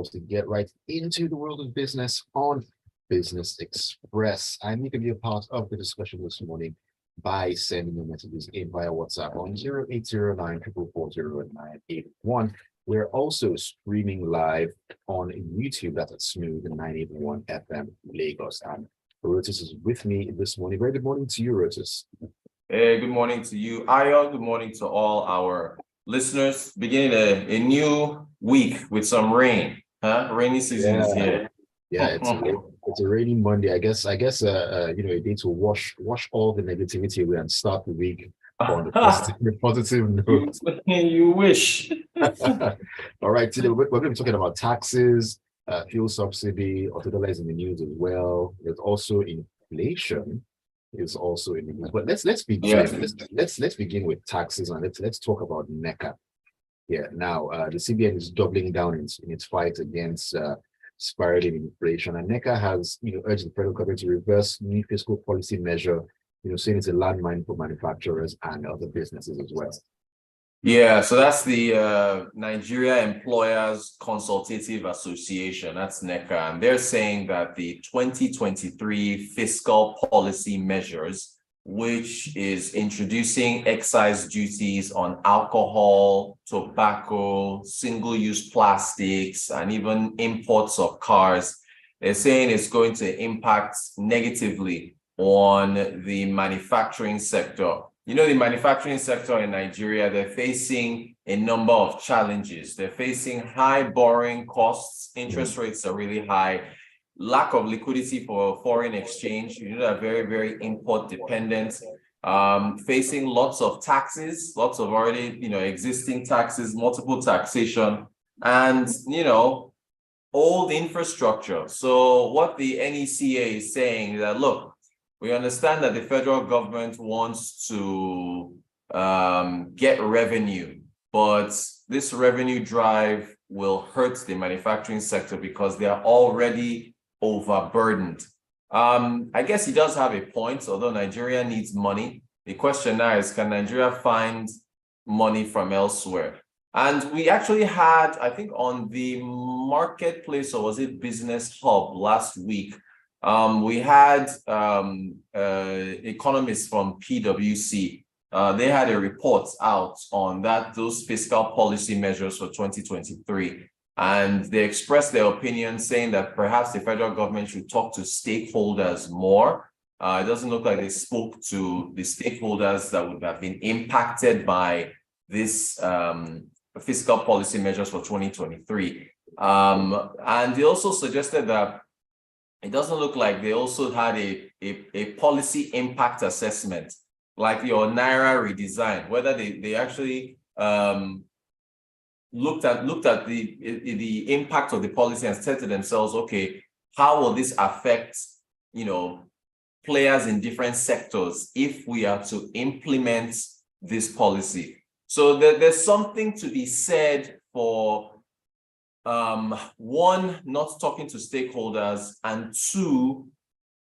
to get right into the world of business on Business Express. I'm going to be a part of the discussion this morning by sending your messages in via WhatsApp on 0809-444-0981. We're also streaming live on YouTube. That's at Smooth 981 FM Lagos. And Rotus is with me this morning. Very good morning to you, Rotus. Hey, good morning to you, Ayo. Good morning to all our listeners. Beginning a new week with some rain. Rainy season is here. Yeah, it's a rainy Monday. I guess a day to wash all the negativity away and start the week on the positive note. You wish. All right, today we're going to be talking about taxes, fuel subsidy, $2 is in the news as well. There's also inflation is also in the news. But let's begin. Yeah. Let's begin with taxes, and let's talk about NECA. Yeah, now the CBN is doubling down in its fight against spiraling inflation, and NECA has urged the federal government to reverse new fiscal policy measure, saying it's a landmine for manufacturers and other businesses as well. Yeah, so that's the Nigeria Employers Consultative Association, that's NECA, and they're saying that the 2023 fiscal policy measures, which is introducing excise duties on alcohol, tobacco, single-use plastics, and even imports of cars, they're saying it's going to impact negatively on the manufacturing sector. The manufacturing sector in Nigeria, they're facing a number of challenges. They're facing high borrowing costs, interest rates are really high, lack of liquidity for foreign exchange. They're very, very import dependent, facing lots of taxes, lots of already, existing taxes, multiple taxation, and, old infrastructure. So what the NECA is saying is that, look, we understand that the federal government wants to get revenue, but this revenue drive will hurt the manufacturing sector because they are already overburdened. I guess he does have a point, although Nigeria needs money. The question now is, can Nigeria find money from elsewhere? And we actually had, I think on the marketplace, or was it Business Hub last week, we had economists from PwC. They had a report out on those fiscal policy measures for 2023. And they expressed their opinion saying that perhaps the federal government should talk to stakeholders more. It doesn't look like they spoke to the stakeholders that would have been impacted by this fiscal policy measures for 2023. And they also suggested that it doesn't look like they also had a policy impact assessment, like your Naira redesign, whether they actually looked at the impact of the policy and said to themselves, okay, how will this affect players in different sectors if we are to implement this policy? So there's something to be said for one, not talking to stakeholders, and two,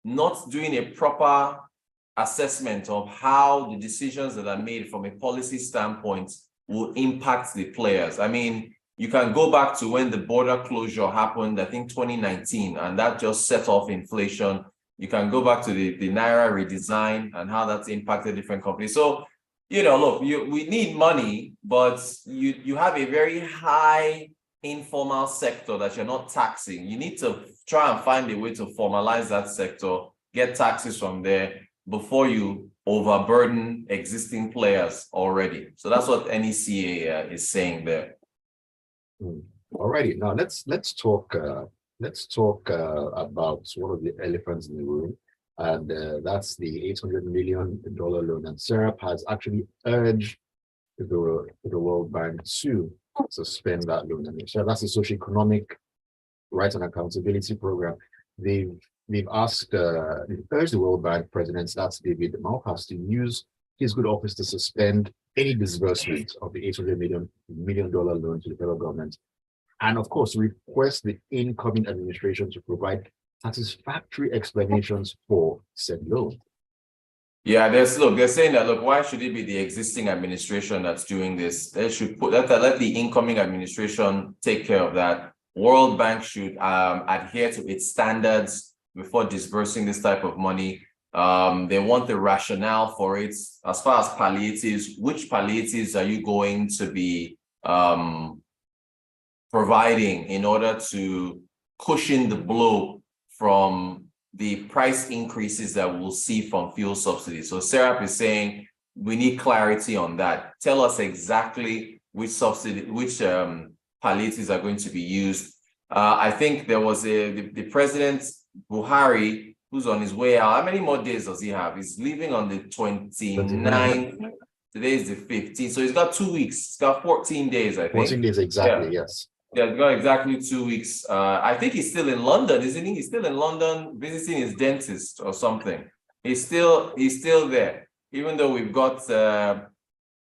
not doing a proper assessment of how the decisions that are made from a policy standpoint will impact the players. I mean, you can go back to when the border closure happened, I think 2019, and that just set off inflation. You can go back to the Naira redesign and how that's impacted different companies. So, look, we need money, but you have a very high informal sector that you're not taxing. You need to try and find a way to formalize that sector, get taxes from there before you overburden existing players already. So that's what NECA is saying there. Alrighty, now let's talk about one of the elephants in the room, and that's the $800 million loan. And SERAP has actually urged the World Bank to suspend that loan. I mean, so that's the Socioeconomic Rights and Accountability Program. They've urged the World Bank President, that's David Malpass, to use his good office to suspend any disbursement of the $800 million loan to the federal government, and of course request the incoming administration to provide satisfactory explanations for said loan. Yeah, they're saying that, look, why should it be the existing administration that's doing this? They should let the incoming administration take care of that. World Bank should adhere to its standards before disbursing this type of money. They want the rationale for it. As far as palliatives, which palliatives are you going to be providing in order to cushion the blow from the price increases that we'll see from fuel subsidies? So Serap is saying we need clarity on that. Tell us exactly which palliatives are going to be used. I think there was the President Buhari, who's on his way out. How many more days does he have? He's leaving on the 29th. Today is the 15th. So he's got 2 weeks. He's got 14 days, I think. 14 days exactly, yes. Yeah, he's got exactly 2 weeks. I think he's still in London, isn't he? He's still in London visiting his dentist or something. He's still there. Even though we've got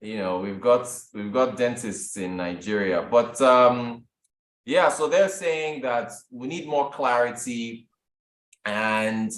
we've got dentists in Nigeria. But yeah, so they're saying that we need more clarity, and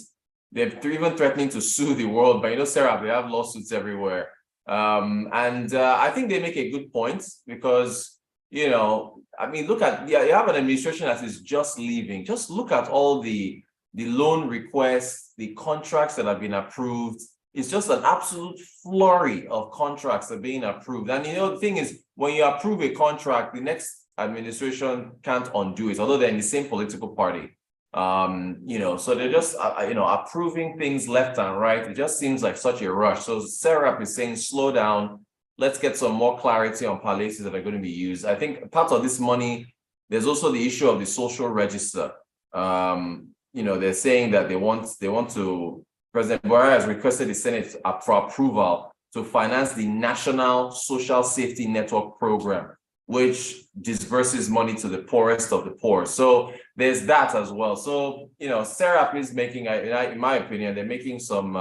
they're even threatening to sue the world. But Sarah, they have lawsuits everywhere. I think they make a good point because, I mean, look at, you have an administration that is just leaving. Just look at all the loan requests, the contracts that have been approved. It's just an absolute flurry of contracts that are being approved. And the thing is, when you approve a contract, the next administration can't undo it, although they're in the same political party. So they're just, approving things left and right. It just seems like such a rush. So Serap is saying, slow down. Let's get some more clarity on palliatives that are going to be used. I think part of this money, there's also the issue of the social register. They're saying that they want to, President Buhari has requested the Senate for approval to finance the National Social Safety Network program, which disburses money to the poorest of the poor. So there's that as well. So, Serap is making, in my opinion, they're making some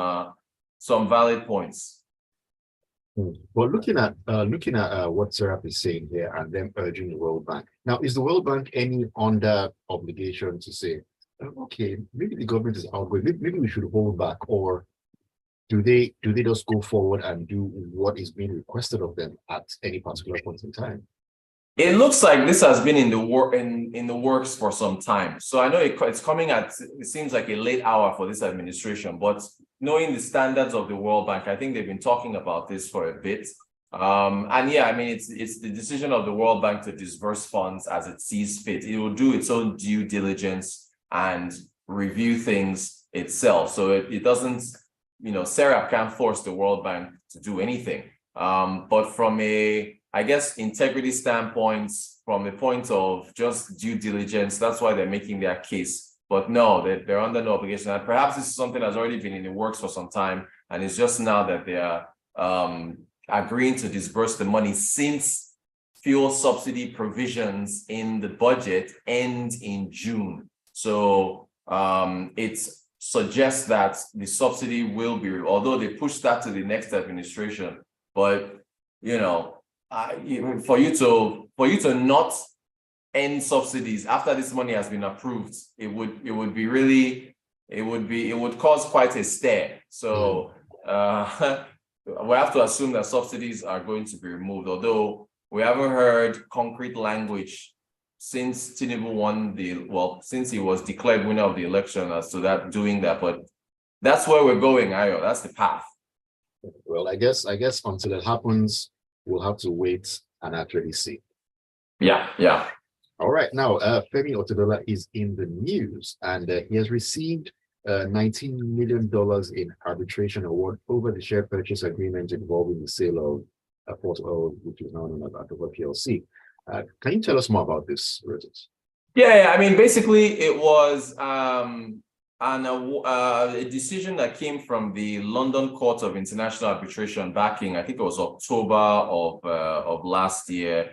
valid points. Well, looking at what Serap is saying here and them urging the World Bank. Now, is the World Bank any under obligation to say, okay, maybe the government is outgoing, maybe we should hold back, or do they just go forward and do what is being requested of them at any particular point in time? It looks like this has been in the works for some time. So I know it's coming at, it seems like a late hour for this administration, but knowing the standards of the World Bank, I think they've been talking about this for a bit. And yeah, I mean, it's the decision of the World Bank to disburse funds as it sees fit. It will do its own due diligence and review things itself. So it doesn't, Serap can't force the World Bank to do anything. But from I guess, integrity standpoints, from the point of just due diligence, that's why they're making their case. But no, they're under no obligation. And perhaps this is something that's already been in the works for some time, and it's just now that they are agreeing to disburse the money, since fuel subsidy provisions in the budget end in June. So it suggests that the subsidy will be, although they pushed that to the next administration, but for you to not end subsidies after this money has been approved, it would cause quite a stir. So we have to assume that subsidies are going to be removed, although we haven't heard concrete language since Tinubu won since he was declared winner of the election as to doing that. But that's where we're going, Ayo. That's the path. Well, I guess until it happens, we'll have to wait and actually see. Yeah. All right. Now, Femi Otedola is in the news, and he has received $19 million in arbitration award over the share purchase agreement involving the sale of Port Oil, which is now known as Adoba PLC. Can you tell us more about this, Rotus? Yeah. I mean, basically, it was a decision that came from the London Court of International Arbitration back in, I think it was October of last year.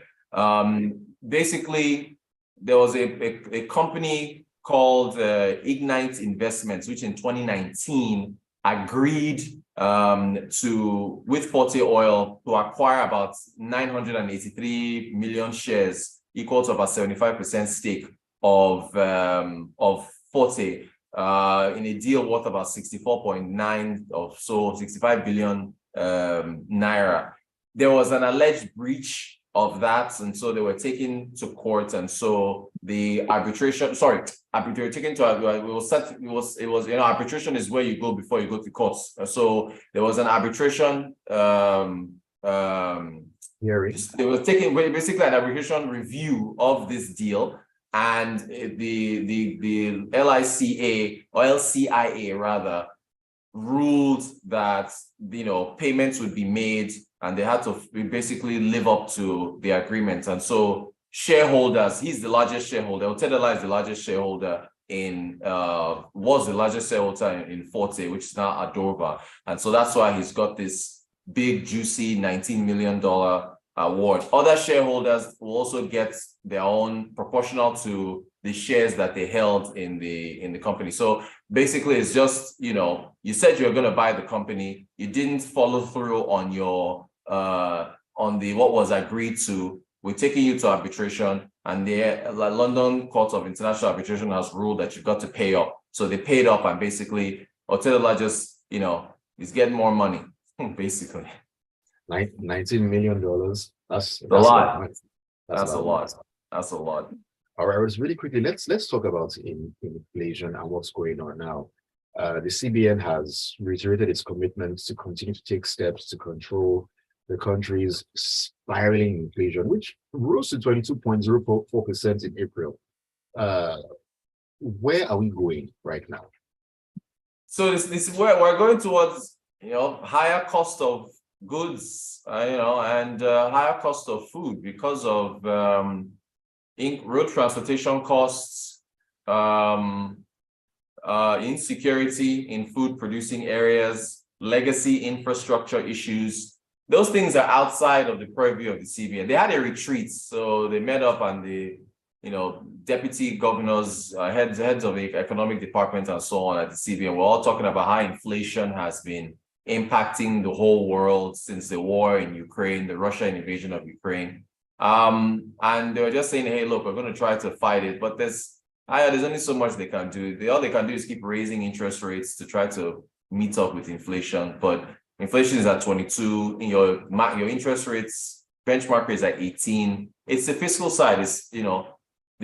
Basically, there was a company called Ignite Investments, which in 2019 agreed with Forte Oil to acquire about 983 million shares, equal to about 75% stake of Forte, in a deal worth about 64.9 or so, 65 billion naira. There was an alleged breach of that, and so they were taken to court, and so the arbitration, they were taken to arbitration is where you go before you go to courts. So there was an arbitration Hearing. they were taking basically an arbitration review of this deal, and the LICA or LCIA rather ruled that payments would be made, and they had to basically live up to the agreement. And so shareholders, he's the largest shareholder. Otedela is the largest shareholder was the largest shareholder in Forte, which is now Adorba. And so that's why he's got this big, juicy $19 million award. Other shareholders will also get their own proportional to the shares that they held in the company. So basically, it's just, you said you're going to buy the company, you didn't follow through on your what was agreed to. We're taking you to arbitration, and the London Court of International Arbitration has ruled that you've got to pay up. So they paid up, and basically, Otedela just, is getting more money, basically. $19 million. That's a lot. That's a lot. That's a lot. All right, really quickly, let's talk about inflation and what's going on now. The CBN has reiterated its commitment to continue to take steps to control the country's spiraling inflation, which rose to 22.04% in April. Where are we going right now? So this is where we're going towards, higher cost of goods, and higher cost of food because of road transportation costs, insecurity in food producing areas, legacy infrastructure issues. Those things are outside of the purview of the CBN. They had a retreat, so they met up, and the deputy governors, heads of the economic department and so on at the CBN. We're all talking about how inflation has been impacting the whole world since the war in Ukraine, the Russian invasion of Ukraine. And they were just saying, hey, look, we're going to try to fight it, but there's only so much they can do. All they can do is keep raising interest rates to try to meet up with inflation. But inflation is at 22. Your interest rates benchmark rate is at 18. It's the fiscal side. It's the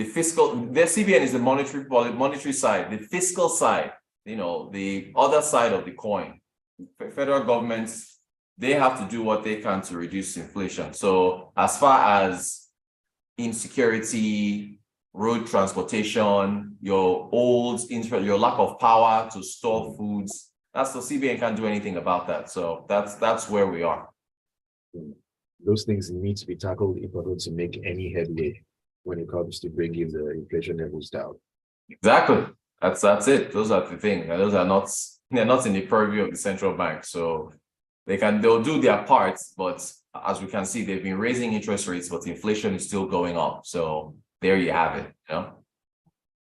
CBN is the monetary side. The fiscal side, the other side of the coin. Federal governments, they have to do what they can to reduce inflation. So as far as insecurity, road transportation, your lack of power to store foods, that's the CBN can't do anything about that. So that's where we are. Those things need to be tackled if we're going to make any headway when it comes to bringing the inflation levels down. Exactly. That's it. Those are the things. And those are not, they're not in the purview of the central bank. So they'll do their parts, but as we can see, they've been raising interest rates, but inflation is still going up. So there you have it. Oh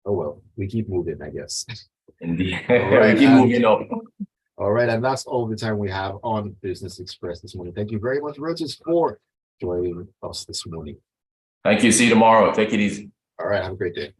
well, we keep moving, I guess. Indeed. Right, we keep moving up. All right, and that's all the time we have on Business Express this morning. Thank you very much, Rotus, for joining us this morning. Thank you. See you tomorrow. Take it easy. All right, have a great day.